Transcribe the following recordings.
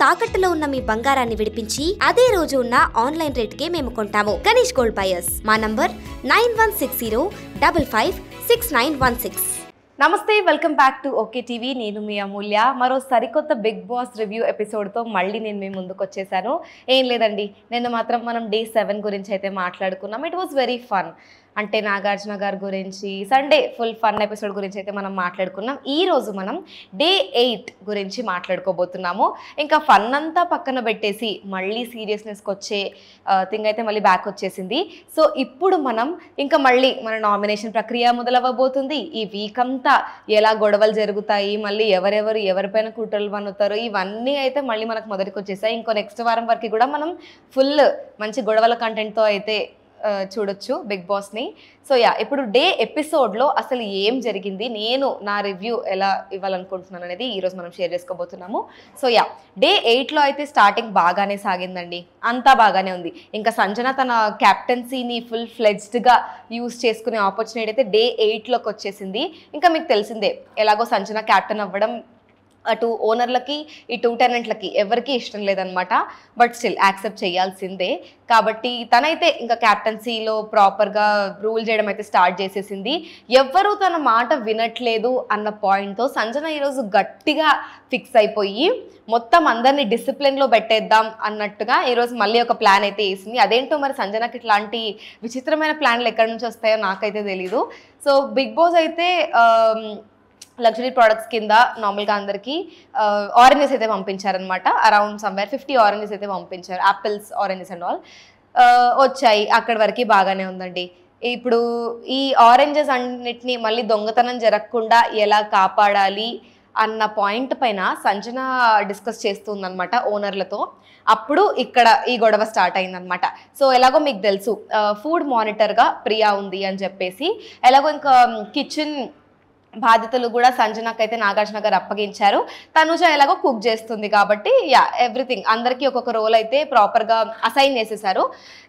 తాకట్టులో ఉన్న మీ బంగారాన్ని విడిపించి అదే రోజు ఉన్న ఆన్లైన్ రేటుకే మేము కొంటాము. Ganesh gold buyers. మా నంబర్ 9160556916. నమస్తే, welcome back to okay TV. నేను మీ అమూల్య. మరో సరికొత్త బిగ్ బాస్ రివ్యూ ఎపిసోడ్తో మళ్ళీ నేను మీ ముందుకు వచ్చేసాను. ఏం లేదండి, నిన్న మాత్రం మనం డే 7 గురించి అయితే మాట్లాడుకున్నాం. It was very fun. అంటే నాగార్జున గారి గురించి సండే ఫుల్ ఫన్ ఎపిసోడ్ గురించి అయితే మనం మాట్లాడుకున్నాం. ఈరోజు మనం డే 8 గురించి మాట్లాడుకోబోతున్నాము. ఇంకా ఫన్ అంతా పక్కన పెట్టేసి మళ్ళీ సీరియస్నెస్కి వచ్చే థింగ్ అయితే మళ్ళీ బ్యాక్ వచ్చేసింది. సో ఇప్పుడు మనం ఇంకా మళ్ళీ మన నామినేషన్ ప్రక్రియ మొదలవ్వబోతుంది. ఈ వీక్ అంతా ఎలా గొడవలు జరుగుతాయి, మళ్ళీ ఎవరిపైన కుట్రలు పన్నుతారు, ఇవన్నీ అయితే మళ్ళీ మనకు మొదటికి వచ్చేసాయి. ఇంకో నెక్స్ట్ వారం వరకు కూడా మనం ఫుల్ మంచి గొడవల కంటెంట్తో అయితే చూడొచ్చు బిగ్ బాస్ని. సో ఇప్పుడు డే ఎపిసోడ్లో అసలు ఏం జరిగింది, నేను నా రివ్యూ ఎలా ఇవ్వాలనుకుంటున్నాను అనేది ఈరోజు మనం షేర్ చేసుకోబోతున్నాము. సో డే 8లో అయితే స్టార్టింగ్ బాగానే సాగిందండి, అంతా బాగానే ఉంది. ఇంకా సంజన తన క్యాప్టెన్సీని ఫుల్ ఫ్లెడ్జ్డ్గా యూజ్ చేసుకునే ఆపర్చునిటీ అయితే డే 8లోకి వచ్చేసింది. ఇంకా మీకు తెలిసిందే, ఎలాగో సంజన క్యాప్టెన్ అవ్వడం అటు ఓనర్లకి ఇటు టెనెంట్లకి ఎవరికి ఇష్టం లేదనమాట. బట్ స్టిల్ యాక్సెప్ట్ చేయాల్సిందే. కాబట్టి తనైతే ఇంకా క్యాప్టెన్సీలో ప్రాపర్గా రూల్ చేయడం అయితే స్టార్ట్ చేసేసింది. ఎవ్వరూ తన మాట వినట్లేదు అన్న పాయింట్తో సంజన ఈరోజు గట్టిగా ఫిక్స్ అయిపోయి మొత్తం అందరినీ డిసిప్లిన్లో పెట్టేద్దాం అన్నట్టుగా ఈరోజు మళ్ళీ ఒక ప్లాన్ అయితే వేసింది. అదేంటో మరి సంజనకి ఇట్లాంటి విచిత్రమైన ప్లాన్లు ఎక్కడి నుంచి వస్తాయో నాకైతే తెలీదు. సో బిగ్ బాస్ అయితే లగ్జరీ ప్రోడక్ట్స్ కింద నార్మల్గా అందరికీ ఆరెంజెస్ అయితే పంపించారనమాట. అరౌండ్ సమ్వేర్ 50 ఆరెంజెస్ అయితే పంపించారు. యాపిల్స్, ఆరెంజెస్ అండ్ ఆల్ వచ్చాయి. అక్కడి వరకు బాగానే ఉందండి. ఇప్పుడు ఈ ఆరెంజెస్ అన్నిటినీ మళ్ళీ దొంగతనం జరగకుండా ఎలా కాపాడాలి అన్న పాయింట్ పైన సంజన డిస్కస్ చేస్తుందన్నమాట ఓనర్లతో. అప్పుడు ఇక్కడ ఈ గొడవ స్టార్ట్ అయిందనమాట. సో ఎలాగో మీకు తెలుసు, ఫుడ్ మానిటర్గా ప్రియా ఉంది అని చెప్పేసి, ఎలాగో ఇంకా కిచెన్ బాధ్యతలు కూడా సంజనకు అయితే నాగార్జున గారు అప్పగించారు. తనుజ ఎలాగో కుక్ చేస్తుంది కాబట్టి ఎవ్రీథింగ్ అందరికీ ఒక్కొక్క రోల్ అయితే ప్రాపర్గా అసైన్ చేసేసారు.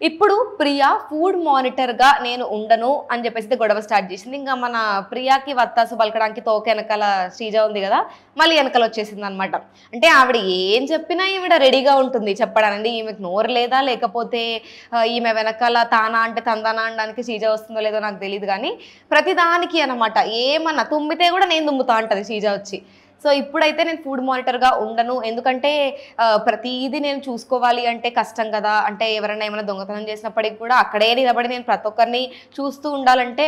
ఇప్పుడు ప్రియా ఫుడ్ మానిటర్గా నేను ఉండను అని చెప్పేసి గొడవ స్టార్ట్ చేసింది. ఇంకా మన ప్రియాకి వత్తాసు పలకడానికి తోక వెనకాల శ్రీజ ఉంది కదా, మళ్ళీ వెనకాల వచ్చేసింది అనమాట. అంటే ఆవిడ ఏం చెప్పినా ఈవిడ రెడీగా ఉంటుంది చెప్పడానండి. ఈమెకు నోరు లేదా, లేకపోతే ఈమె వెనకాల తానా అంటే తందానా అనడానికి శ్రీజ వస్తుందో లేదో నాకు తెలియదు, కానీ ప్రతిదానికి అనమాట ఏమన్నా తుమ్మితే కూడా నేను తుమ్ముతా అంటది శ్రీజ వచ్చి. సో ఇప్పుడైతే నేను ఫుడ్ మానిటర్గా ఉండను, ఎందుకంటే ప్రతిదీ నేను చూసుకోవాలి అంటే కష్టం కదా. అంటే ఎవరైనా ఏమైనా దొంగతనం చేసినప్పటికీ కూడా అక్కడే నిలబడి నేను ప్రతి ఒక్కరిని చూస్తూ ఉండాలంటే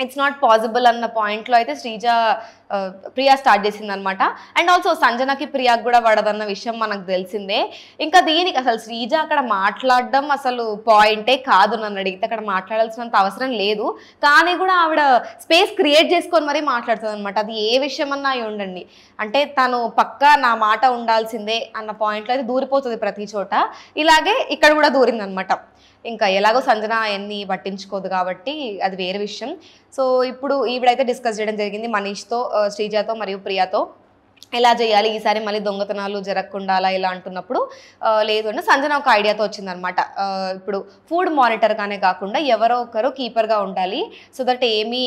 ఇట్స్ నాట్ పాసిబుల్ అన్న పాయింట్లో అయితే శ్రీజ ప్రియా స్టార్ట్ చేసింది అనమాట. అండ్ ఆల్సో సంజనకి ప్రియాకి కూడా పడదన్న విషయం మనకు తెలిసిందే. ఇంకా దీనికి అసలు శ్రీజ అక్కడ మాట్లాడడం అసలు పాయింటే కాదు, నన్ను అడిగితే అక్కడ మాట్లాడాల్సినంత అవసరం లేదు. కానీ కూడా ఆవిడ స్పేస్ క్రియేట్ చేసుకొని మరీ మాట్లాడుతుంది అనమాట. అది ఏ విషయం అన్నా అయి ఉండండి, అంటే తను పక్కా నా మాట ఉండాల్సిందే అన్న పాయింట్లో అయితే దూరిపోతుంది ప్రతి చోట. ఇలాగే ఇక్కడ కూడా దూరిందనమాట. ఇంకా ఎలాగో సంజన అవన్నీ పట్టించుకోదు కాబట్టి అది వేరే విషయం. సో ఇప్పుడు ఈవిడైతే డిస్కస్ చేయడం జరిగింది మనీష్తో, శ్రీజాతో మరియు ప్రియాతో. ఎలా చేయాలి ఈసారి మళ్ళీ దొంగతనాలు జరగకుండా అలా ఇలా అంటున్నప్పుడు లేదు అంటే సంజన ఒక ఐడియాతో వచ్చిందనమాట. ఇప్పుడు ఫుడ్ మానిటర్గానే కాకుండా ఎవరో ఒకరు కీపర్గా ఉండాలి, సో దట్ ఏమీ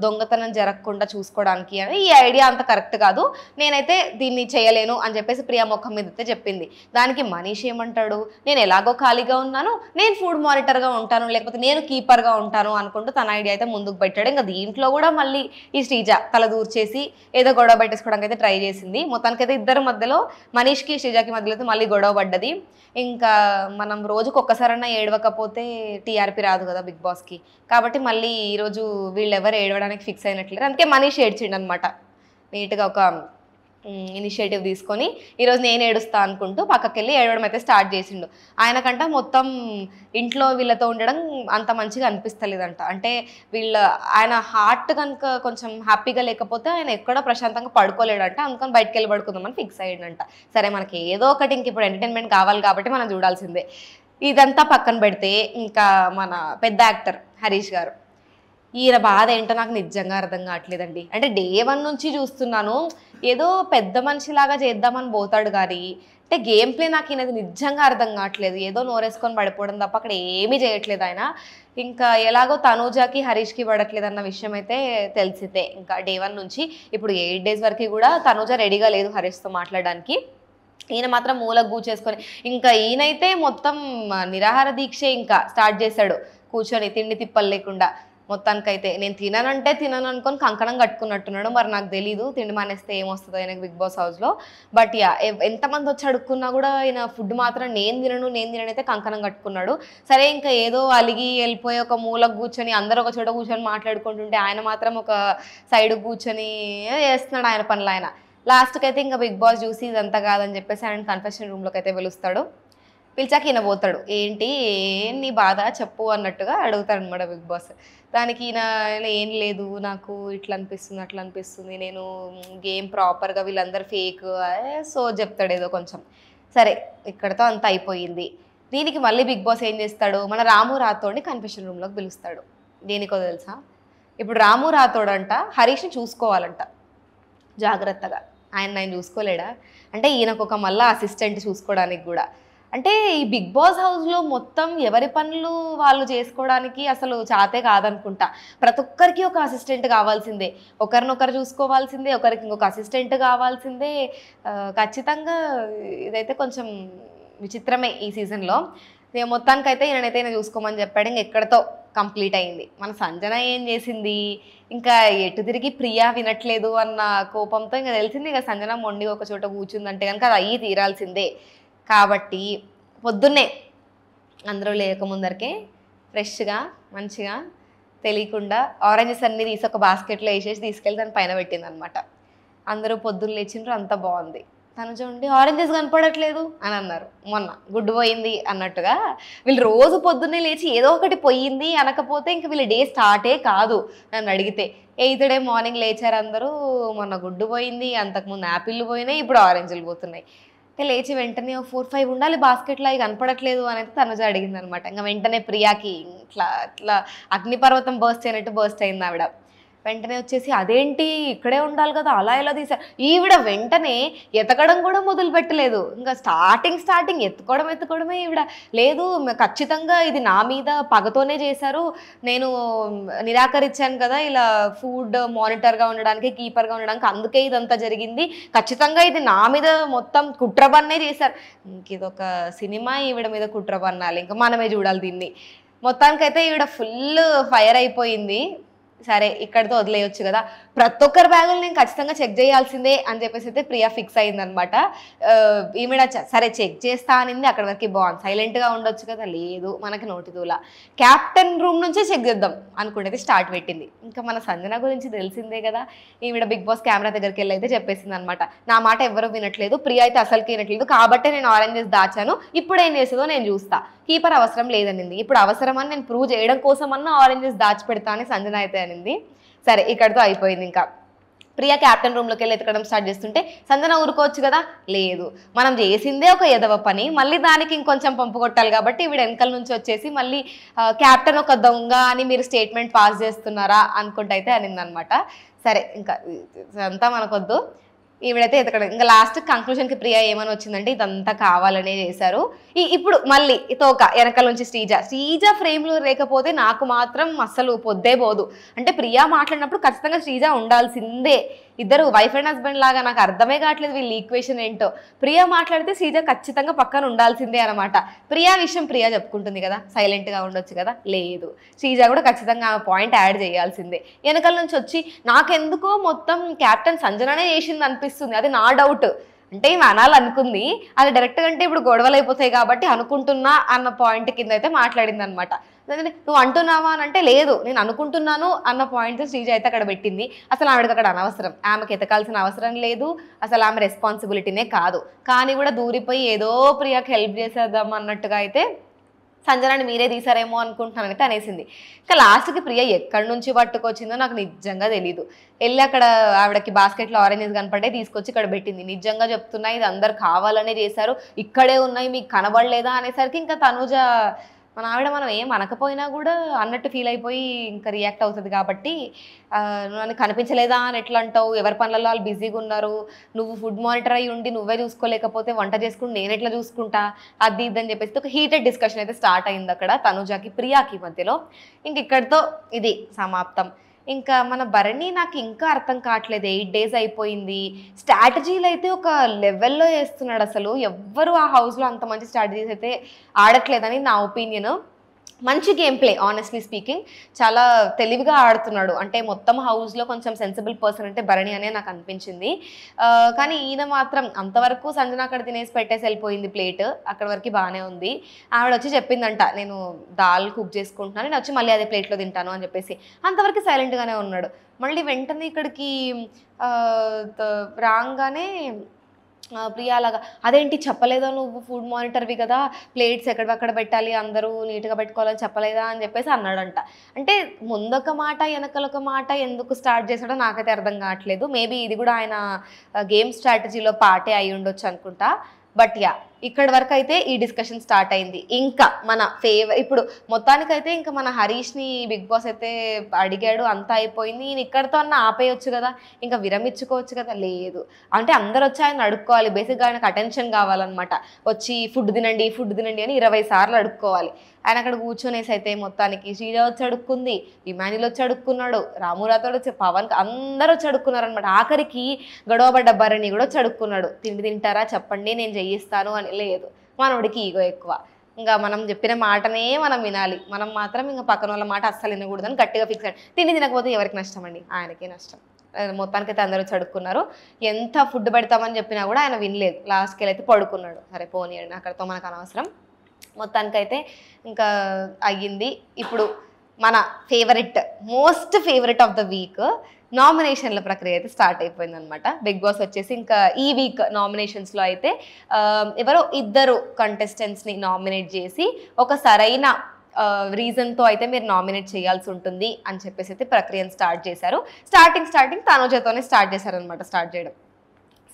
దొంగతనం జరగకుండా చూసుకోవడానికి అని. ఈ ఐడియా అంత కరెక్ట్ కాదు, నేనైతే దీన్ని చేయలేను అని చెప్పేసి ప్రియా ముఖం మీద అయితే చెప్పింది. దానికి మనీష్ ఏమంటాడు, నేను ఎలాగో ఖాళీగా ఉన్నాను, నేను ఫుడ్ మానిటర్గా ఉంటాను, లేకపోతే నేను కీపర్గా ఉంటాను అనుకుంటూ తన ఐడియా అయితే ముందుకు పెట్టాడు. ఇంకా దీంట్లో కూడా మళ్ళీ ఈ శ్రీజ తల దూర్చేసి ఏదో గొడవ పెట్టేసుకోవడానికి అయితే ట్రై చేసింది. మొత్తానికైతే ఇద్దరి మధ్యలో, మనీష్కి శ్రీజాకి మధ్యలో అయితే మళ్ళీ గొడవ పడ్డది. ఇంకా మనం రోజుకు ఒక్కసారన్నా ఏడవకపోతే టీఆర్పీ రాదు కదా బిగ్ బాస్కి, కాబట్టి మళ్ళీ ఈరోజు వీళ్ళెవరు ఏడవడానికి ఫిక్స్ అయినట్లేరు. అందుకే మనీష్ ఏడ్చిండు అనమాట. నీట్గా ఒక ఇనిషియేటివ్ తీసుకొని ఈరోజు నేను ఏడుస్తా అనుకుంటూ పక్కకి వెళ్ళి ఏడవడం అయితే స్టార్ట్ చేసిండు. ఆయనకంట మొత్తం ఇంట్లో వీళ్ళతో ఉండడం అంత మంచిగా అనిపిస్తలేదంట. అంటే ఆయన హార్ట్ కనుక కొంచెం హ్యాపీగా లేకపోతే ఆయన ఎక్కడ ప్రశాంతంగా పడుకోలేడంట. అందుకని బయటకు వెళ్ళి పడుకుందామని ఫిక్స్ అయ్యాడంట. సరే, మనకి ఏదో ఒకటి ఇంక ఇప్పుడు ఎంటర్టైన్మెంట్ కావాలి కాబట్టి మనం చూడాల్సిందే. ఇదంతా పక్కన పెడితే ఇంకా మన పెద్ద యాక్టర్ హరీష్ గారు, ఈయన బాధ ఏంటో నాకు నిజంగా అర్థం కావట్లేదండి. అంటే డే 1 నుంచి చూస్తున్నాను, ఏదో పెద్ద మనిషిలాగా చేద్దామని పోతాడు కానీ అంటే గేమ్ ప్లే నాకు ఈయనది నిజంగా అర్థం కావట్లేదు. ఏదో నోరేసుకొని పడిపోవడం తప్ప అక్కడ ఏమీ చేయట్లేదు ఆయన. ఇంకా ఎలాగో తనూజాకి హరీష్కి పడట్లేదు అన్న విషయం అయితే తెలిసిందే. ఇంకా డే 1 నుంచి ఇప్పుడు 8 days వరకు కూడా తనూజ రెడీగా లేదు హరీష్తో మాట్లాడడానికి. ఈయన మాత్రం మూలకు కూర్చేసుకొని ఇంకా ఈయనైతే మొత్తం నిరాహార దీక్ష ఇంకా స్టార్ట్ చేశాడు కూర్చొని తిండి తిప్పలు లేకుండా. మొత్తానికైతే నేను తిననంటే తినను అనుకొని కంకణం కట్టుకున్నట్టున్నాడు. మరి నాకు తెలీదు తిండి మానేస్తే ఏమొస్తుందో ఆయనకు బిగ్ బాస్ హౌస్లో. బట్ యా, ఎంతమంది వచ్చి అడుక్కున్నా కూడా ఆయన ఫుడ్ మాత్రం నేను తినను అయితే కంకణం కట్టుకున్నాడు. సరే ఇంకా ఏదో అలిగి వెళ్ళిపోయి ఒక మూలకు కూర్చొని అందరూ ఒక చోట కూర్చొని మాట్లాడుకుంటుంటే ఆయన మాత్రం ఒక సైడ్ కూర్చొని చేస్తున్నాడు ఆయన పనులు ఆయన. లాస్ట్కి అయితే ఇంకా బిగ్ బాస్ చూసి ఇదంతా కాదని చెప్పేసి ఆయన కన్ఫెషన్ రూమ్లోకి అయితే పిలుస్తాడు. పిలిచాక ఈయన పోతాడు. ఏంటి నీ బాధ చెప్పు అన్నట్టుగా అడుగుతాడు అనమాట బిగ్ బాస్. దానికి ఈయన ఏం లేదు, నాకు ఇట్లా అనిపిస్తుంది అట్లా అనిపిస్తుంది, నేను గేమ్ ప్రాపర్గా వీళ్ళందరూ ఫేక్ సో చెప్తాడు ఏదో కొంచెం. సరే ఇక్కడతో అంతా అయిపోయింది. దీనికి మళ్ళీ బిగ్ బాస్ ఏం చేస్తాడు, మన రాము రాథోడ్ని కన్ఫెషన్ రూమ్లోకి పిలుస్తాడు. దేనికో తెలుసా, ఇప్పుడు రాము రాథోడ్ అంట హరీష్ని చూసుకోవాలంట జాగ్రత్తగా. ఆయన చూసుకోలేడా అంటే ఈయనకు ఒక మళ్ళీ అసిస్టెంట్ చూసుకోవడానికి కూడా. అంటే ఈ బిగ్ బాస్ హౌస్లో మొత్తం ఎవరి పనులు వాళ్ళు చేసుకోవడానికి అసలు చాతే కాదనుకుంటా. ప్రతి ఒక్కరికి ఒక అసిస్టెంట్ కావాల్సిందే, ఒకరినొకరు చూసుకోవాల్సిందే, ఒకరికి ఇంకొక అసిస్టెంట్ కావాల్సిందే. ఖచ్చితంగా ఇదైతే కొంచెం విచిత్రమే ఈ సీజన్లో. మొత్తానికైతే ఈయనైతే ఈయన చూసుకోమని చెప్పాడు. ఇంక ఎక్కడితో కంప్లీట్ అయింది. మన సంజన ఏం చేసింది, ఇంకా ఎటు తిరిగి ప్రియా వినట్లేదు అన్న కోపంతో ఇంకా తెలిసింది ఇక సంజన మొండి ఒక చోట కూర్చుందంటే కనుక అది అయ్యి తీరాల్సిందే. కాబట్టి పొద్దున్నే అందరూ లేకముందరికే ఫ్రెష్గా మంచిగా తెలియకుండా ఆరెంజెస్ అన్నీ తీసి ఒక బాస్కెట్లో వేసేసి తీసుకెళ్ళి దాని పైన పెట్టింది అనమాట. అందరూ పొద్దున్న లేచిండ్రు, అంతా బాగుంది. తను చూడండి ఆరెంజెస్ కనపడట్లేదు అని అన్నారు. మొన్న గుడ్డు పోయింది అన్నట్టుగా వీళ్ళు రోజు పొద్దున్నే లేచి ఏదో ఒకటి పోయింది అనకపోతే ఇంక వీళ్ళ డే స్టార్టే కాదు. నన్ను అడిగితే 8th డే మార్నింగ్ లేచారు అందరూ, మొన్న గుడ్డు పోయింది, అంతకుముందు యాపిళ్ళు పోయినాయి, ఇప్పుడు ఆరెంజ్లు పోతున్నాయి. లేచి వెంటనే 4-5 ఉండాలి బాస్కెట్లో, అవి కనపడట్లేదు అనేది తనుజ అడిగింది అనమాట. ఇంకా వెంటనే ప్రియాకి ఇట్లా అగ్నిపర్వతం బర్స్ట్ అయినట్టు బర్స్ట్ అయింది ఆవిడ. వెంటనే వచ్చేసి అదేంటి ఇక్కడే ఉండాలి కదా అలా ఎలా తీసారు. ఈవిడ వెంటనే ఎతకడం కూడా మొదలు పెట్టలేదు. ఇంకా స్టార్టింగ్ ఎత్తుకోవడమే ఈవిడ. లేదు ఖచ్చితంగా ఇది నా మీద పగతోనే చేశారు, నేను నిరాకరించాను కదా ఇలా ఫుడ్ మానిటర్గా ఉండడానికి కీపర్గా ఉండడానికి, అందుకే ఇదంతా జరిగింది, ఖచ్చితంగా ఇది నా మీద మొత్తం కుట్రబన్నే చేశారు. ఇంక ఇదొక సినిమా, ఈవిడ మీద కుట్ర పన్నాలి, ఇంకా మనమే చూడాలి దీన్ని. మొత్తానికైతే ఈవిడ ఫుల్ ఫైర్ అయిపోయింది. సరే ఇక్కడితో వదిలేయచ్చు కదా, ప్రతి ఒక్కరి బ్యాగులు నేను ఖచ్చితంగా చెక్ చేయాల్సిందే అని చెప్పేసి అయితే ప్రియా ఫిక్స్ అయిందనమాట. ఈమెడ సరే చెక్ చేస్తా అనింది, అక్కడి వరకు బాగుంది, సైలెంట్గా ఉండొచ్చు కదా, లేదు మనకి నోటిదూల క్యాప్టెన్ రూమ్ నుంచే చెక్ చేద్దాం అనుకునేది స్టార్ట్ పెట్టింది. ఇంకా మన సంజన గురించి తెలిసిందే కదా, ఈవిడ బిగ్ బాస్ కెమెరా దగ్గరికి వెళ్ళి అయితే చెప్పేసింది అనమాట, నా మాట ఎవరు వినట్లేదు, ప్రియా అయితే అసలుకి వినట్లేదు, కాబట్టి నేను ఆరెంజెస్ దాచాను, ఇప్పుడు ఏం చేస్తుందో నేను చూస్తా, కీపర్ అవసరం లేదనింది, ఇప్పుడు అవసరమని నేను ప్రూవ్ చేయడం కోసమన్నా ఆరెంజెస్ దాచిపెడతా అని సంజన అయితే అనింది. సరే ఇక్కడితో అయిపోయింది. ఇంకా ప్రియా క్యాప్టెన్ రూమ్లోకి వెళ్ళి ఎతకడం స్టార్ట్ చేస్తుంటే సంజన ఊరుకోవచ్చు కదా, లేదు మనం చేసిందే ఒక ఎదవ పని, మళ్ళీ దానికి ఇంకొంచెం పంపు కొట్టాలి కాబట్టి వీడు వెనకాల నుంచి వచ్చేసి మళ్ళీ క్యాప్టెన్ ఒక దొంగ అని మీరు స్టేట్మెంట్ పాస్ చేస్తున్నారా అనుకుంటే అయితే అనిందనమాట. సరే ఇంకా అంతా మనకొద్దు, ఈవిడైతే ఎతకడం. ఇంకా లాస్ట్ కంక్లూషన్కి ప్రియా ఏమని వచ్చిందంటే ఇదంతా కావాలనే చేశారు. ఇప్పుడు మళ్ళీ తోక వెనకాల నుంచి శ్రీజ ఫ్రేమ్లో లేకపోతే నాకు మాత్రం అస్సలు పొద్దే పోదు. అంటే ప్రియా మాట్లాడినప్పుడు ఖచ్చితంగా శ్రీజ ఉండాల్సిందే, ఇద్దరు వైఫ్ అండ్ హస్బెండ్ లాగా. నాకు అర్థమే కావట్లేదు వీళ్ళ ఈక్వేషన్ ఏంటో. ప్రియా మాట్లాడితే శ్రీజ ఖచ్చితంగా పక్కన ఉండాల్సిందే అనమాట. ప్రియా విషయం ప్రియా చెప్పుకుంటుంది కదా, సైలెంట్గా ఉండొచ్చు కదా, లేదు శ్రీజ కూడా ఖచ్చితంగా పాయింట్ యాడ్ చేయాల్సిందే. వెనకాల నుంచి వచ్చి నాకెందుకో మొత్తం క్యాప్టెన్ సంజననే చేసింది అనిపిస్తుంది, అది నా డౌట్. అంటే ఈమె అనాలనుకుంది, అది డైరెక్ట్గా అంటే ఇప్పుడు గొడవలు అయిపోతాయి కాబట్టి అనుకుంటున్నా అన్న పాయింట్ కింద అయితే మాట్లాడింది అనమాట. నువ్వు అంటున్నావా అని అంటే లేదు నేను అనుకుంటున్నాను అన్న పాయింట్ శ్రీజ అయితే అక్కడ పెట్టింది. అసలు ఆవిడకి అక్కడ అనవసరం, ఆమెకి ఎతకాల్సిన అవసరం లేదు, అసలు ఆమె రెస్పాన్సిబిలిటీనే కాదు. కానీ కూడా దూరిపోయి ఏదో ప్రియాకి హెల్ప్ చేసేద్దాం అన్నట్టుగా అయితే సంజనాని మీరే తీసారేమో అనుకుంటున్నాను అయితే అనేసింది. ఇంకా లాస్ట్కి ప్రియ ఎక్కడి నుంచి పట్టుకొచ్చిందో నాకు నిజంగా తెలీదు. వెళ్ళి అక్కడ ఆవిడకి బాస్కెట్లో ఆరెంజెస్ కనపడే తీసుకొచ్చి ఇక్కడ పెట్టింది. నిజంగా చెప్తున్నా ఇది అందరు కావాలనే చేశారు, ఇక్కడే ఉన్నాయి మీకు కనబడలేదా అనేసరికి ఇంకా తనుజ మన ఆవిడ మనం ఏం అనకపోయినా కూడా అన్నట్టు ఫీల్ అయిపోయి ఇంకా రియాక్ట్ అవుతుంది. కాబట్టి నన్ను కనిపించలేదా అని ఎట్లా అంటావు, ఎవరి పనులలో వాళ్ళు బిజీగా ఉన్నారు, నువ్వు ఫుడ్ మానిటర్ అయ్యి ఉండి నువ్వే చూసుకోలేకపోతే వంట చేసుకుని నేను ఎట్లా చూసుకుంటా, అది ఇదని చెప్పేసి ఒక హీటెడ్ డిస్కషన్ అయితే స్టార్ట్ అయింది అక్కడ తనుజాకి ప్రియాకి మధ్యలో. ఇంక ఇక్కడితో ఇది సమాప్తం. ఇంకా మన భరణి నాకు ఇంకా అర్థం కావట్లేదు. 8 డేస్ అయిపోయింది. స్ట్రాటజీలు అయితే ఒక లెవెల్‌లో ఏస్తున్నాడు అసలు. ఎవ్వరు ఆ హౌస్‌లో అంత మంచి స్ట్రాటజీస్ అయితే ఆడట్లేదని నా ఒపీనియన్. మంచి గేమ్ ప్లే ఆనెస్ట్లీ స్పీకింగ్. చాలా తెలివిగా ఆడుతున్నాడు. అంటే మొత్తం హౌస్‌లో కొంచెం సెన్సిబుల్ పర్సన్ అంటే భరణి అనే నాకు అనిపించింది. కానీ ఈయన మాత్రం అంతవరకు సంజన అక్కడ తినేసి పెట్టేసి వెళ్ళిపోయింది ప్లేట్. అక్కడి వరకు బాగానే ఉంది. ఆవిడ వచ్చి చెప్పిందంట, నేను దాల్ కుక్ చేసుకుంటున్నాను, నేను వచ్చి మళ్ళీ అదే ప్లేట్‌లో తింటాను అని చెప్పేసి. అంతవరకు సైలెంట్‌గానే ఉన్నాడు. మళ్ళీ వెంటనే ఇక్కడికి రాంగానే ప్రియా అలాగా, అదేంటి చెప్పలేదా నువ్వు ఫుడ్ మానిటర్వి కదా, ప్లేట్స్ ఎక్కడక్కడ పెట్టాలి, అందరూ నీట్గా పెట్టుకోవాలని చెప్పలేదా అని చెప్పేసి అన్నాడంట. అంటే ముందొక మాట వెనకలొక మాట ఎందుకు స్టార్ట్ చేశాడో నాకైతే అర్థం కావట్లేదు. మేబీ ఇది కూడా ఆయన గేమ్ స్ట్రాటజీలో పార్టే అయి ఉండొచ్చు అనుకుంటా. బట్ యా, ఇక్కడ వరకు అయితే ఈ డిస్కషన్ స్టార్ట్ అయింది. ఇంకా మన ఇప్పుడు మొత్తానికైతే ఇంకా మన హరీష్ని బిగ్ బాస్ అయితే అడిగాడు, అంతా అయిపోయింది. ఈయన ఇక్కడితో అన్న ఆపేయొచ్చు కదా, ఇంకా విరమించుకోవచ్చు కదా. లేదు అంటే అందరు వచ్చి ఆయన అడుక్కోవాలి. బేసిక్గా ఆయనకు అటెన్షన్ కావాలన్నమాట. వచ్చి ఫుడ్ తినండి అని 20 సార్లు అడుక్కోవాలి. ఆయన అక్కడ కూర్చొనేసి అయితే మొత్తానికి శ్రీజ వచ్చి అడుక్కుంది, ఇమాన్యుల్ వచ్చి అడుక్కున్నాడు, రామురాతోడు వచ్చి, పవన్, అందరూ వచ్చి అడుక్కున్నారు అనమాట. ఆఖరికి గొడవపడ్డ భరణి కూడా వచ్చి అడుక్కున్నాడు, తిండి తింటారా చెప్పండి నేను చేయిస్తాను అని. లేదు, మనోడికి ఈగో ఎక్కువ. ఇంకా మనం చెప్పిన మాటనే మనం వినాలి, మనం మాత్రం ఇంకా పక్కన వాళ్ళ మాట అస్సలు వినకూడదని గట్టిగా ఫిక్స్ అయ్యాడు. తిండి తినకపోతే ఎవరికి నష్టం అండి? ఆయనకే నష్టం. మొత్తానికైతే అందరూ చడుక్కున్నారు. ఎంత ఫుడ్ పెడతామని చెప్పినా కూడా ఆయన వినలేదు. లాస్ట్కి వెళ్ళి అయితే పడుకున్నాడు. సరే పోనీయండి, అక్కడితో మనకు అనవసరం. మొత్తానికైతే ఇంకా అయ్యింది. ఇప్పుడు మన most favourite of the week నామినేషన్ల ప్రక్రియ అయితే స్టార్ట్ అయిపోయింది అనమాట. బిగ్ బాస్ వచ్చేసి ఇంకా ఈ వీక్ నామినేషన్స్లో అయితే ఎవరో 2 కంటెస్టెంట్స్ని నామినేట్ చేసి ఒక సరైన రీజన్తో అయితే మీరు నామినేట్ చేయాల్సి ఉంటుంది అని చెప్పేసి అయితే ప్రక్రియను స్టార్ట్ చేశారు. స్టార్టింగ్ తనుజతోనే స్టార్ట్ చేశారనమాట. స్టార్ట్ చేయడం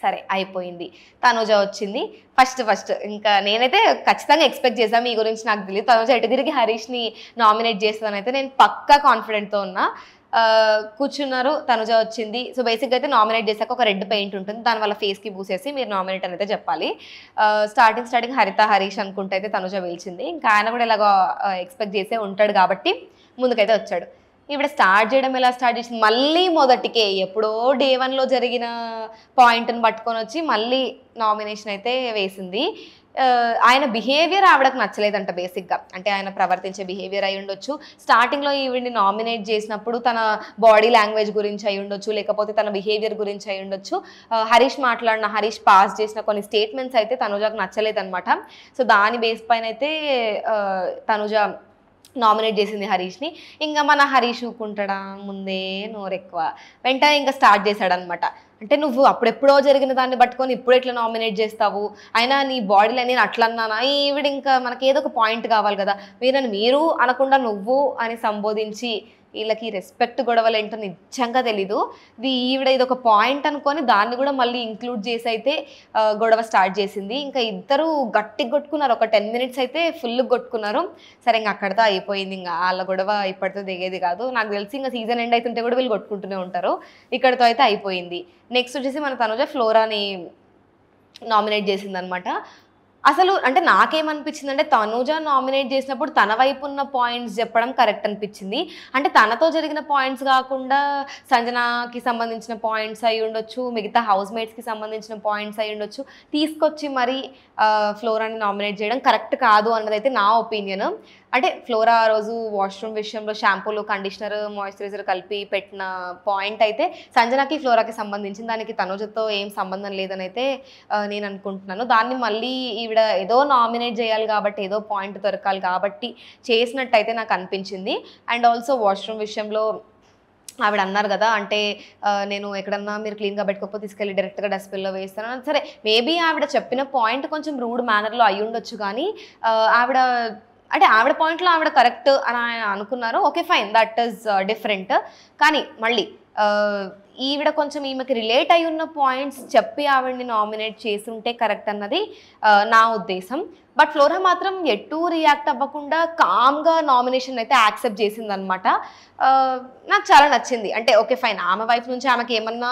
సరే అయిపోయింది. తనుజ వచ్చింది ఫస్ట్. ఇంకా నేనైతే ఖచ్చితంగా ఎక్స్పెక్ట్ చేశాను, మీ గురించి నాకు తెలియదు. తనుజ ఎటు తిరిగి హరీష్ని నామినేట్ చేస్తుందని అయితే నేను పక్కా కాన్ఫిడెంట్తో ఉన్నా. కూర్చున్నారు, తనుజ వచ్చింది. సో బేసిక్గా అయితే నామినేట్ చేశాక ఒక రెడ్ పెయింట్ ఉంటుంది, దానివల్ల ఫేస్కి పూసేసి మీరు నామినేట్ అని అయితే చెప్పాలి. స్టార్టింగ్ హరిత హరీష్ అనుకుంటే అయితే తనుజ పిలిచింది. ఇంకా ఆయన కూడా ఇలాగ ఎక్స్పెక్ట్ చేసే ఉంటాడు కాబట్టి ముందుకైతే వచ్చాడు. ఇప్పుడు స్టార్ట్ చేయడం ఎలా స్టార్ట్ చేసింది, మళ్ళీ మొదటికే ఎప్పుడో డే 1లో జరిగిన పాయింట్ని పట్టుకొని వచ్చి మళ్ళీ నామినేషన్ అయితే వేసింది. ఆయన బిహేవియర్ ఆవిడకు నచ్చలేదంట బేసిక్గా. అంటే ఆయన ప్రవర్తించే బిహేవియర్ అయి ఉండొచ్చు, స్టార్టింగ్లో ఈవిడ్ని నామినేట్ చేసినప్పుడు తన బాడీ లాంగ్వేజ్ గురించి అయి ఉండొచ్చు, లేకపోతే తన బిహేవియర్ గురించి అయి ఉండొచ్చు. హరీష్ పాస్ చేసిన కొన్ని స్టేట్మెంట్స్ అయితే తనుజకు నచ్చలేదన్నమాట. సో దాని బేస్ పైన అయితే తనుజ నామినేట్ చేసింది హరీష్ని. ఇంకా మన హరీష్ ఊకుంటాడా, ముందే నోరెక్కువ, వెంటనే ఇంకా స్టార్ట్ చేశాడనమాట. అంటే నువ్వు అప్పుడెప్పుడో జరిగిన దాన్ని పట్టుకొని ఇప్పుడు ఎట్లా నామినేట్ చేస్తావు, అయినా నీ బాడీలో నేను అట్లా అన్నానా, ఈవిడ ఇంకా మనకి ఏదో ఒక పాయింట్ కావాలి కదా, మీరు అనకుండా నువ్వు అని సంబోధించి వీళ్ళకి రెస్పెక్ట్ గొడవలు ఏంటో నిజంగా తెలీదు. ఈవిడ ఇది ఒక పాయింట్ అనుకొని దాన్ని కూడా మళ్ళీ ఇంక్లూడ్ చేసి అయితే గొడవ స్టార్ట్ చేసింది. ఇంకా ఇద్దరు గట్టిగా కొట్టుకున్నారు. ఒక 10 మినిట్స్ అయితే ఫుల్ కొట్టుకున్నారు. సరే ఇంకా అక్కడితో అయిపోయింది. ఇంకా వాళ్ళ గొడవ ఇప్పటితో దిగేది కాదు. నాకు తెలిసి ఇంకా సీజన్ ఎండ్ అవుతుంటే కూడా వీళ్ళు కొట్టుకుంటూనే ఉంటారు. ఇక్కడితో అయితే అయిపోయింది. నెక్స్ట్ వచ్చేసి మన తనుజ ఫ్లోరాని నామినేట్ చేసిందనమాట. అసలు అంటే నాకేమనిపించింది అంటే తనుజ నామినేట్ చేసినప్పుడు తన వైపు ఉన్న పాయింట్స్ చెప్పడం కరెక్ట్ అనిపించింది. అంటే తనతో జరిగిన పాయింట్స్ కాకుండా సంజనాకి సంబంధించిన పాయింట్స్ అయి ఉండొచ్చు, మిగతా హౌస్ మేట్స్కి సంబంధించిన పాయింట్స్ అయి ఉండొచ్చు, తీసుకొచ్చి మరి ఫ్లోరాని నామినేట్ చేయడం కరెక్ట్ కాదు అన్నదైతే నా ఒపీనియన్. అంటే ఫ్లోరా ఆ రోజు వాష్రూమ్ విషయంలో షాంపూలు, కండిషనర్, మాయిశ్చరైజర్ కలిపి పెట్టిన పాయింట్ అయితే సంజనాకి ఫ్లోరాకి సంబంధించింది, దానికి తనుజతో ఏం సంబంధం లేదని అయితే నేను అనుకుంటున్నాను. దాన్ని మళ్ళీ ఈవిడ ఏదో నామినేట్ చేయాలి కాబట్టి, ఏదో పాయింట్ దొరకాలి కాబట్టి చేసినట్టయితే నాకు అనిపించింది. అండ్ ఆల్సో వాష్రూమ్ విషయంలో ఆవిడ అన్నారు కదా, అంటే నేను ఎక్కడన్నా మీరు క్లీన్గా పెట్టుకోకపోతే తీసుకెళ్ళి డైరెక్ట్గా డస్ట్బిన్లో వేస్తాను. సరే మేబీ ఆవిడ చెప్పిన పాయింట్ కొంచెం రూడ్ మేనర్లో అయి ఉండొచ్చు, కానీ ఆవిడ పాయింట్లో ఆవిడ కరెక్ట్ అని ఆయన అనుకున్నారు. Okay fine, that is different. కానీ మళ్ళీ ఈవిడ కొంచెం ఈమెకి రిలేట్ అయి ఉన్న పాయింట్స్ చెప్పి ఆవిడని నామినేట్ చేస్తుంటే కరెక్ట్ అన్నది నా ఉద్దేశం. బట్ ఫ్లోరా మాత్రం ఎటూ రియాక్ట్ అవ్వకుండా కామ్గా నామినేషన్ అయితే యాక్సెప్ట్ చేసిందనమాట. నాకు చాలా నచ్చింది. అంటే ఓకే ఫైన్, ఆమె వైపు నుంచి ఆమెకి ఏమన్నా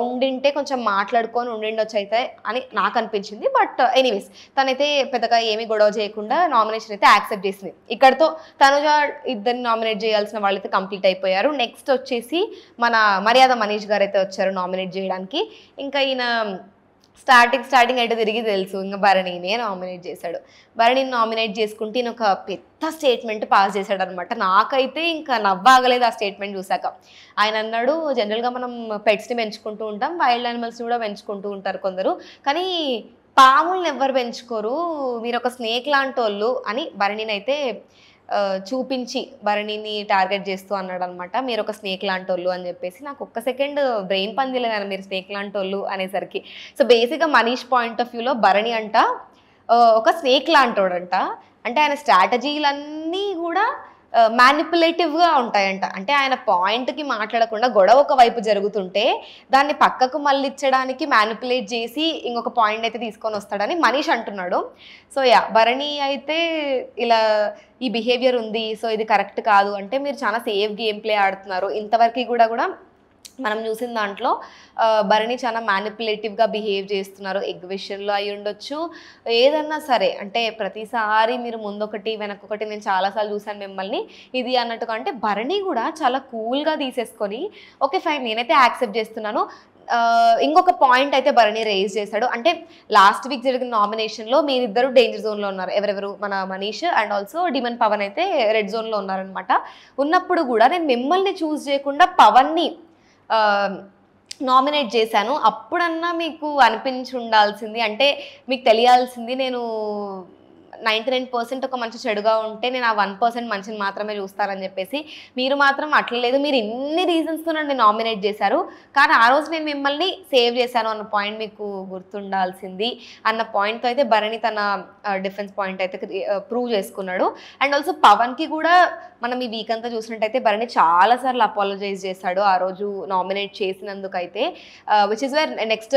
ఉండింటే కొంచెం మాట్లాడుకొని ఉండిండొచ్చు అయితే అని నాకు అనిపించింది. బట్ ఎనీవేస్ తనైతే పెద్దగా ఏమీ గొడవ చేయకుండా నామినేషన్ అయితే యాక్సెప్ట్ చేసింది. ఇక్కడతో తనుజ ఇద్దరిని నామినేట్ చేయాల్సిన వాళ్ళైతే కంప్లీట్ అయిపోయారు. నెక్స్ట్ వచ్చేసి మన మర్యాద మనీష్ గారు అయితే వచ్చారు నామినేట్ చేయడానికి. ఇంకా ఈయన స్టార్టింగ్ అయితే తిరిగి తెలుసు ఇంకా భరణినే నామినేట్ చేశాడు. భరణిని నామినేట్ చేసుకుంటే ఈయన ఒక పెద్ద స్టేట్మెంట్ పాస్ చేశాడు అనమాట. నాకైతే ఇంకా నవ్వాగలేదు ఆ స్టేట్మెంట్ చూసాక. ఆయన అన్నాడు, జనరల్గా మనం పెట్స్ని పెంచుకుంటూ ఉంటాం, వైల్డ్ యానిమల్స్ని కూడా పెంచుకుంటూ ఉంటారు కొందరు, కానీ పాముల్ని ఎవ్వరు పెంచుకోరు, మీరు ఒక స్నేక్ లాంటి వాళ్ళు అని భరణిని అయితే చూపించి భరణిని టార్గెట్ చేస్తూ అన్నాడు అనమాట. మీరు ఒక స్నేక్ లాంటి వాళ్ళు అని చెప్పేసి. నాకు ఒక్క సెకండ్ బ్రెయిన్ పని చేయలేదు మీరు స్నేక్ లాంటి వాళ్ళు అనేసరికి. సో బేసిక్గా మనీష్ పాయింట్ ఆఫ్ వ్యూలో భరణి అంట ఒక స్నేక్ లాంటోడంట. అంటే ఆయన స్ట్రాటజీలన్నీ కూడా మ్యానిపులేటివ్గా ఉంటాయంట. అంటే ఆయన పాయింట్కి మాట్లాడకుండా గొడవ ఒక వైపు జరుగుతుంటే దాన్ని పక్కకు మళ్ళించడానికి మ్యానిపులేట్ చేసి ఇంకొక పాయింట్ అయితే తీసుకొని వస్తాడని మనీష్ అంటున్నాడు. సో భరణి అయితే ఇలా ఈ బిహేవియర్ ఉంది, సో ఇది కరెక్ట్ కాదు అంటే మీరు చాలా సేఫ్ గేమ్ ప్లే ఆడుతున్నారు. ఇంతవరకు కూడా మనం చూసిన దాంట్లో భరణి చాలా మ్యానిపులేటివ్గా బిహేవ్ చేస్తున్నారు. ఎగ్ విషయంలో అయి ఉండొచ్చు, ఏదన్నా సరే. అంటే ప్రతిసారి మీరు ముందొకటి వెనకొకటి, నేను చాలాసార్లు చూశాను మిమ్మల్ని ఇది అన్నట్టుగా. అంటే భరణి కూడా చాలా కూల్గా తీసేసుకొని ఓకే ఫైన్ నేనైతే యాక్సెప్ట్ చేస్తున్నాను. ఇంకొక పాయింట్ అయితే భరణి రేజ్ చేశాడు. అంటే లాస్ట్ వీక్ జరిగిన నామినేషన్లో మీరిద్దరు డేంజర్ జోన్లో ఉన్నారు. ఎవరెవరు, మన మనీష్ అండ్ ఆల్సో డిమన్ పవన్ అయితే రెడ్ జోన్లో ఉన్నారనమాట. ఉన్నప్పుడు కూడా నేను మిమ్మల్ని చూస్ చేయకుండా పవన్ని నామినేట్ చేశాను. అప్పుడన్నా మీకు అనిపించి ఉండాల్సింది, అంటే మీకు తెలియాల్సింది నేను 99% ఒక మంచి చెడుగా ఉంటే నేను ఆ 1% మంచిని మాత్రమే చూస్తారని చెప్పేసి. మీరు మాత్రం అట్లా లేదు, మీరు ఇన్ని రీజన్స్తో నన్ను నామినేట్ చేశారు, కానీ ఆ రోజు నేను మిమ్మల్ని సేవ్ చేశాను అన్న పాయింట్ మీకు గుర్తుండాల్సింది అన్న పాయింట్తో అయితే భరణి తన డిఫెన్స్ పాయింట్ అయితే ప్రూవ్ చేసుకున్నాడు. అండ్ ఆల్సో పవన్కి కూడా మనం ఈ వీక్ అంతా చూసినట్టయితే భరణి చాలాసార్లు అపాలజైజ్ చేశాడు ఆ రోజు నామినేట్ చేసినందుకైతే. Which is where next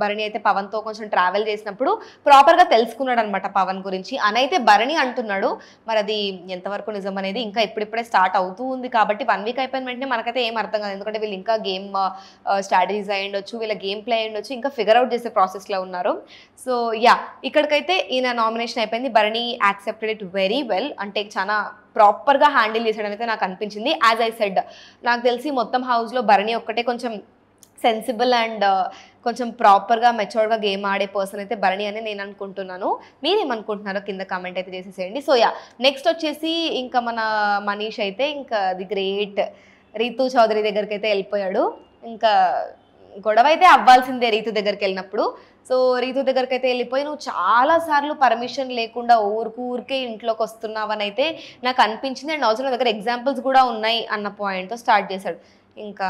Bharani అయితే పవన్తో కొంచెం ట్రావెల్ చేసినప్పుడు ప్రాపర్గా తెలుసుకున్నాడు అనమాట పవన్ గురించి అనైతే భరణి అంటున్నాడు. మరి అది ఎంతవరకు నిజం అనేది ఇంకా ఇప్పుడిప్పుడే స్టార్ట్ అవుతూ ఉంది కాబట్టి 1 వీక్ అయిపోయిన వెంటనే మనకైతే ఏం అర్థం కాదు. ఎందుకంటే వీళ్ళు ఇంకా గేమ్ స్ట్రాటజీస్ అయి ఉండొచ్చు, వీళ్ళ గేమ్ ప్లే అయి ఉండొచ్చు, ఇంకా ఫిగర్ అవుట్ చేసే ప్రాసెస్లో ఉన్నారు. సో ఇక్కడికైతే ఈయన నామినేషన్ అయిపోయింది. Bharani accepted it very well. అంటే చాలా ప్రాపర్గా హ్యాండిల్ చేసాడని అయితే నాకు అనిపించింది. యాజ్ ఐ సెడ్, నాకు తెలిసి మొత్తం హౌస్లో భరణి ఒక్కటే కొంచెం సెన్సిబుల్ అండ్ కొంచెం ప్రాపర్గా మెచ్యూర్డ్గా గేమ్ ఆడే పర్సన్ అయితే భరణి అని నేను అనుకుంటున్నాను. మీరేమనుకుంటున్నారో కింద కామెంట్ అయితే చేసేసేయండి. సో నెక్స్ట్ వచ్చేసి ఇంకా మన మనీష్ అయితే ఇంకా ది గ్రేట్ రీతు చౌదరి దగ్గరికి అయితే వెళ్ళిపోయాడు. ఇంకా గొడవ అయితే అవ్వాల్సిందే రీతు దగ్గరికి వెళ్ళినప్పుడు. సో రీతు దగ్గరికి అయితే వెళ్ళిపోయి నువ్వు చాలాసార్లు పర్మిషన్ లేకుండా ఊరికే ఇంట్లోకి వస్తున్నావని అయితే నాకు అనిపించింది. అండ్ ఆల్సో నా దగ్గర ఎగ్జాంపుల్స్ కూడా ఉన్నాయి అన్న పాయింట్తో స్టార్ట్ చేశాడు. ఇంకా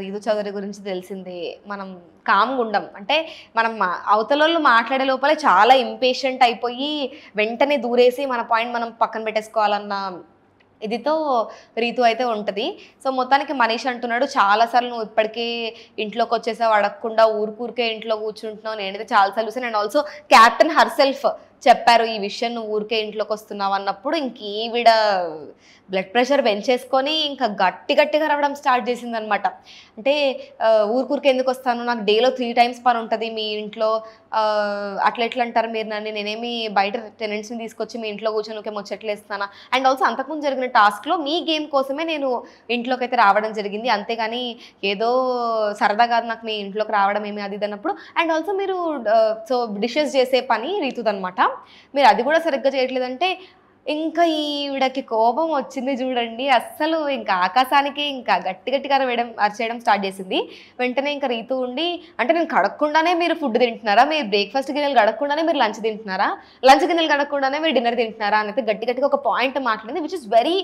రీతు చౌదరి గురించి తెలిసిందే, మనం కామ్గా ఉండం. అంటే మనం అవతల మాట్లాడే లోపలే చాలా ఇంపేషెంట్ అయిపోయి వెంటనే దూరేసి మన పాయింట్ మనం పక్కన పెట్టేసుకోవాలన్న ఇదితో రీతు అయితే ఉంటుంది. సో మొత్తానికి మనీష్ అంటున్నాడు, చాలాసార్లు నువ్వు ఇప్పటికే ఇంట్లోకి వచ్చేసావు, అడగకుండా ఊరికే ఇంట్లో కూర్చుంటున్నావు, నేనైతే చాలాసార్లు చూసాను. అండ్ ఆల్సో క్యాప్టెన్ హర్సెల్ఫ్ చెప్పారు ఈ విషయం, నువ్వు ఊరికే ఇంట్లోకి వస్తున్నావు అన్నప్పుడు ఇంకీవిడ బ్లడ్ ప్రెషర్ పెంచేసుకొని ఇంకా గట్టిగా రావడం స్టార్ట్ చేసిందనమాట. అంటే ఊరికే ఎందుకు వస్తాను, నాకు డేలో 3 times పని ఉంటుంది మీ ఇంట్లో, అట్లా ఎట్లా అంటారు మీరు నన్ను, నేనేమి బయట టెనెంట్స్ని తీసుకొచ్చి మీ ఇంట్లో కూర్చొని ఒకే ముచ్చట్లేస్తానా. అండ్ ఆల్సో అంతకుముందు జరిగిన టాస్క్లో మీ గేమ్ కోసమే నేను ఇంట్లోకి అయితే రావడం జరిగింది, అంతేగాని ఏదో సరదా కాదు నాకు మీ ఇంట్లోకి రావడం ఏమి అది అన్నప్పుడు. అండ్ ఆల్సో మీరు సో డిషెస్ చేసే పని రీతుదనమాట, మీరు అది కూడా సరిగ్గా చేయట్లేదంటే ఇంకా ఈవిడకి కోపం వచ్చింది చూడండి. అస్సలు ఇంకా ఆకాశానికి ఇంకా గట్టిగా అరిచేయడం స్టార్ట్ చేసింది. వెంటనే ఇంకా రీతు ఉండి, అంటే నేను కడగకుండానే మీరు ఫుడ్ తింటున్నారా, మీరు బ్రేక్ఫాస్ట్ గిన్నెలు కడగకుండానే మీరు లంచ్ తింటున్నారా, లంచ్ గిన్నెలు కడగకుండానే మీరు డిన్నర్ తింటున్నారా అని అయితే గట్టిగా ఒక పాయింట్ మాట్లాడింది. Which is very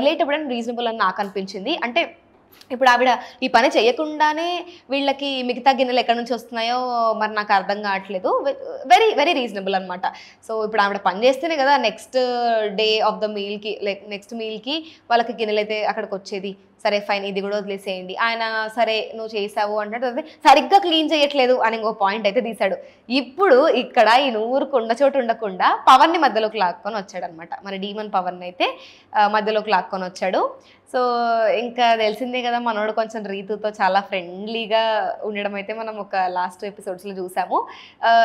relatable and reasonable అని నాకు అనిపించింది. అంటే ఇప్పుడు ఆవిడ ఈ పని చేయకుండానే వీళ్ళకి మిగతా గిన్నెలు ఎక్కడి నుంచి వస్తున్నాయో మరి నాకు అర్థం కావట్లేదు. వెరీ రీజనబుల్ అనమాట. సో ఇప్పుడు ఆవిడ పని చేస్తేనే కదా నెక్స్ట్ డే ఆఫ్ ద మీల్కి, లైక్ నెక్స్ట్ మీల్కి వాళ్ళకి గిన్నెలు అయితే అక్కడికి వచ్చేది. సరే ఫైన్ ఇది కూడా వదిలేసేయండి. ఆయన సరే నువ్వు చేసావు అంటే సరిగ్గా క్లీన్ చేయట్లేదు అని ఇంకో పాయింట్ అయితే తీశాడు. ఇప్పుడు ఇక్కడ ఈ ఊరికి ఉన్న చోటు ఉండకుండా పవన్ని మధ్యలోకి లాక్కొని వచ్చాడనమాట. మరి డీమన్ పవన్ అయితే మధ్యలోకి లాక్కొని వచ్చాడు. సో ఇంకా తెలిసిందే కదా, మనోడు కొంచెం రీతుతో చాలా ఫ్రెండ్లీగా ఉండడం అయితే మనం ఒక లాస్ట్ ఎపిసోడ్స్లో చూసాము.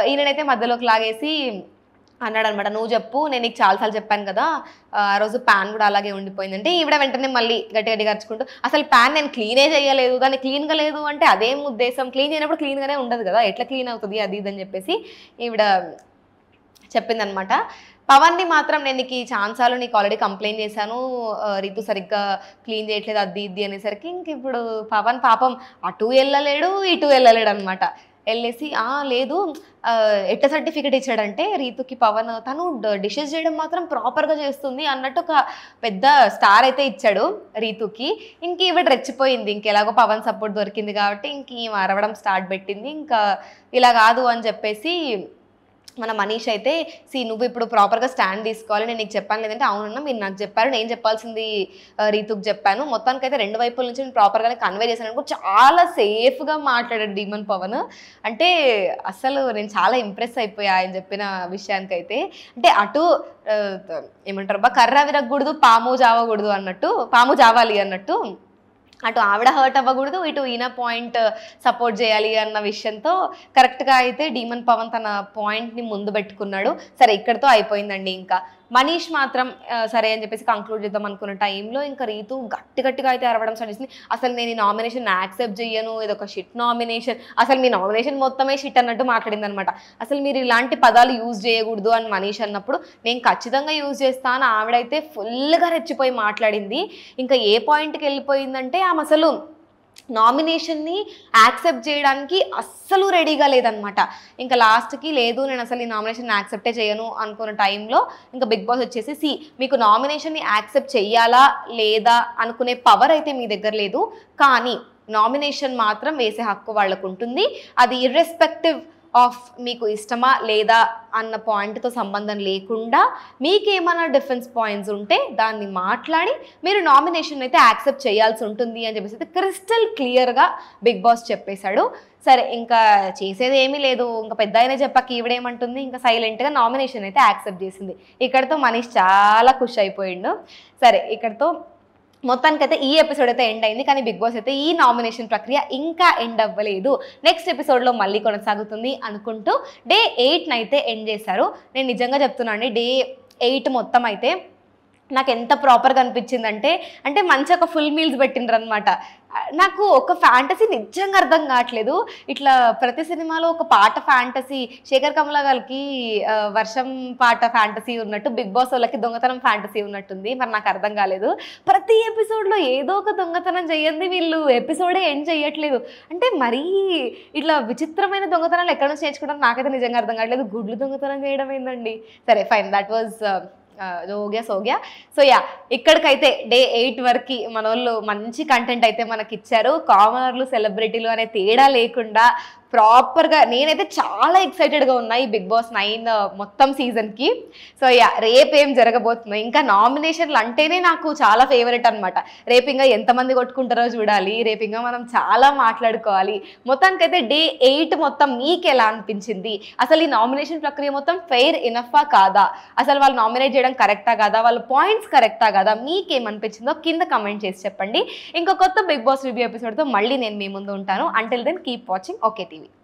ఈయనైతే మధ్యలోకి లాగేసి అన్నాడు అనమాట, నువ్వు చెప్పు, నేను నీకు చాలాసార్లు చెప్పాను కదా ఆ రోజు ప్యాన్ కూడా అలాగే ఉండిపోయిందంటే ఈవిడ వెంటనే మళ్ళీ గట్టి గరుచుకుంటూ అసలు ప్యాన్ నేను క్లీనే చేయలేదు, దాన్ని క్లీన్గా లేదు అంటే అదేం ఉద్దేశం, క్లీన్ చేయనప్పుడు క్లీన్గానే ఉండదు కదా, ఎట్లా క్లీన్ అవుతుంది అది ఇది అని చెప్పేసి ఈవిడ చెప్పిందనమాట. పవన్ని మాత్రం నేను నీకు ఛాన్సాలు నీకు ఆల్రెడీ కంప్లైంట్ చేశాను, రీతు సరిగ్గా క్లీన్ చేయట్లేదు అది ఇది అనేసరికి ఇంక ఇప్పుడు పవన్ పాపం అటు వెళ్ళలేడు ఇటు వెళ్ళలేడు అనమాట. వెళ్ళేసి లేదు ఎట్లా సర్టిఫికేట్ ఇచ్చాడంటే రీతుకి పవన్ తను డిషెస్ చేయడం మాత్రం ప్రాపర్గా చేస్తుంది అన్నట్టు ఒక పెద్ద స్టార్ అయితే ఇచ్చాడు రీతుకి. ఇంక ఈవిడ రెచ్చిపోయింది, ఇంకెలాగో పవన్ సపోర్ట్ దొరికింది కాబట్టి ఇంక ఈమె అరవడం స్టార్ట్ పెట్టింది. ఇంకా ఇలా కాదు అని చెప్పేసి మన మనీష్ అయితే నువ్వు ఇప్పుడు ప్రాపర్గా స్టాండ్ తీసుకోవాలి, నేను నీకు చెప్పాను, లేదంటే అవునన్నా మీరు నాకు చెప్పారు, నేను చెప్పాల్సింది రీతుకు చెప్పాను, మొత్తానికి అయితే రెండు వైపుల నుంచి నేను ప్రాపర్గానే కన్వే చేశాను అనుకో. చాలా సేఫ్గా మాట్లాడాడు డీమన్ పవన్. అంటే అసలు నేను చాలా ఇంప్రెస్ అయిపోయా ఆయన చెప్పిన విషయానికైతే. అంటే అటు ఏమంటారు కర్ర విరగకూడదు పాము జావకూడదు అన్నట్టు, పాము జావాలి అన్నట్టు, అటు ఆవిడ హర్ట్ అవ్వకూడదు ఇటు ఈయన పాయింట్ సపోర్ట్ చేయాలి అన్న విషయంతో కరెక్ట్గా అయితే డీమన్ పవన్ తన పాయింట్ని ముందు పెట్టుకున్నాడు. సరే ఇక్కడితో అయిపోయిందండి. ఇంకా మనీష్ మాత్రం సరే అని చెప్పేసి కంక్లూడ్ చేద్దాం అనుకున్న టైంలో ఇంకా రీతు గట్టిగా అయితే అరవడం స్టార్ట్ చేసింది. అసలు నేను ఈ నామినేషన్ యాక్సెప్ట్ చెయ్యను, ఇది ఒక షిట్ నామినేషన్, అసలు మీ నామినేషన్ మొత్తమే షిట్ అన్నట్టు మాట్లాడింది అనమాట. అసలు మీరు ఇలాంటి పదాలు యూజ్ చేయకూడదు అని మనీష్ అన్నప్పుడు నేను ఖచ్చితంగా యూజ్ చేస్తాను ఆవిడైతే ఫుల్గా రెచ్చిపోయి మాట్లాడింది. ఇంకా ఏ పాయింట్కి వెళ్ళిపోయిందంటే ఆమె అసలు నామినేషన్ని యాక్సెప్ట్ చేయడానికి అస్సలు రెడీగా లేదనమాట. ఇంకా లాస్ట్కి లేదు నేను అసలు ఈ నామినేషన్ యాక్సెప్టే చేయను అనుకున్న టైంలో ఇంకా బిగ్ బాస్ వచ్చేసి మీకు నామినేషన్ని యాక్సెప్ట్ చెయ్యాలా లేదా అనుకునే పవర్ అయితే మీ దగ్గర లేదు, కానీ నామినేషన్ మాత్రం వేసే హక్కు వాళ్ళకు ఉంటుంది, అది ఇర్రెస్పెక్టివ్ ఆఫ్ మీకు ఇష్టమా లేదా అన్న పాయింట్తో సంబంధం లేకుండా మీకేమైనా డిఫరెన్స్ పాయింట్స్ ఉంటే దాన్ని మాట్లాడి మీరు నామినేషన్ అయితే యాక్సెప్ట్ చేయాల్సి ఉంటుంది అని చెప్పేసి అయితే క్రిస్టల్ క్లియర్గా బిగ్ బాస్ చెప్పేశాడు. సరే ఇంకా చేసేది ఏమీ లేదు, ఇంకా పెద్ద అయినా చెప్పాక ఈవిడేమంటుంది, ఇంకా సైలెంట్గా నామినేషన్ అయితే యాక్సెప్ట్ చేసింది. ఇక్కడితో మనీష్ చాలా ఖుషి అయిపోయిండు. సరే ఇక్కడితో మొత్తానికైతే ఈ ఎపిసోడ్ అయితే ఎండ్ అయింది, కానీ బిగ్ బాస్ అయితే ఈ నామినేషన్ ప్రక్రియ ఇంకా ఎండ్ అవ్వలేదు, నెక్స్ట్ ఎపిసోడ్లో మళ్ళీ కొనసాగుతుంది అనుకుంటూ డే 8 అయితే ఎండ్ చేశారు. నేను నిజంగా చెప్తున్నాను అండి, డే 8 మొత్తం అయితే నాకు ఎంత ప్రాపర్గా అనిపించిందంటే అంటే మంచి ఒక ఫుల్ మీల్స్ పెట్టిండ్రు అనమాట. నాకు ఒక ఫ్యాంటసీ నిజంగా అర్థం కావట్లేదు. ఇట్లా ప్రతి సినిమాలో ఒక పాట ఫ్యాంటసీ, శేఖర్ కమల గారికి వర్షం పాట ఫ్యాంటసీ ఉన్నట్టు బిగ్ బాస్ వాళ్ళకి దొంగతనం ఫ్యాంటసీ ఉన్నట్టుంది. మరి నాకు అర్థం కాలేదు, ప్రతి ఎపిసోడ్లో ఏదో ఒక దొంగతనం చేయండి వీళ్ళు ఎపిసోడే ఎండ్ చేయట్లేదు. అంటే మరీ ఇట్లా విచిత్రమైన దొంగతనాలు ఎక్కడ నుంచి నేర్చుకోవడం నాకైతే నిజంగా అర్థం కావట్లేదు. గుడ్లు దొంగతనం చేయడం ఏందండి. సరే ఫైన్, దట్ వాజ్ సోగ్యా. సో యా, ఇక్కడికైతే డే 8 వరకు మన వాళ్ళు మంచి కంటెంట్ అయితే మనకి ఇచ్చారు. కామనర్లు సెలబ్రిటీలు అనే తేడా లేకుండా ప్రాపర్గా నేనైతే చాలా ఎక్సైటెడ్గా ఉన్నా ఈ బిగ్ బాస్ 9 మొత్తం సీజన్కి. సో యా, రేపేం జరగబోతుందో, ఇంకా నామినేషన్లు అంటేనే నాకు చాలా ఫేవరెట్ అనమాట. రేపు ఇంకా ఎంతమంది కొట్టుకుంటారో చూడాలి, రేపు ఇంకా మనం చాలా మాట్లాడుకోవాలి. మొత్తానికైతే డే 8 మొత్తం మీకు ఎలా అనిపించింది, అసలు ఈ నామినేషన్ ప్రక్రియ మొత్తం ఫెయిర్ ఇనఫా కాదా, అసలు వాళ్ళు నామినేట్ చేయడం కరెక్టా కాదా, వాళ్ళ పాయింట్స్ కరెక్టా కాదా, మీకేమనిపించిందో కింద కమెంట్ చేసి చెప్పండి. ఇంకో కొత్త బిగ్ బాస్ రివ్యూ ఎపిసోడ్తో మళ్ళీ నేను మీ ముందు ఉంటాను. Until then keep watching okay TV.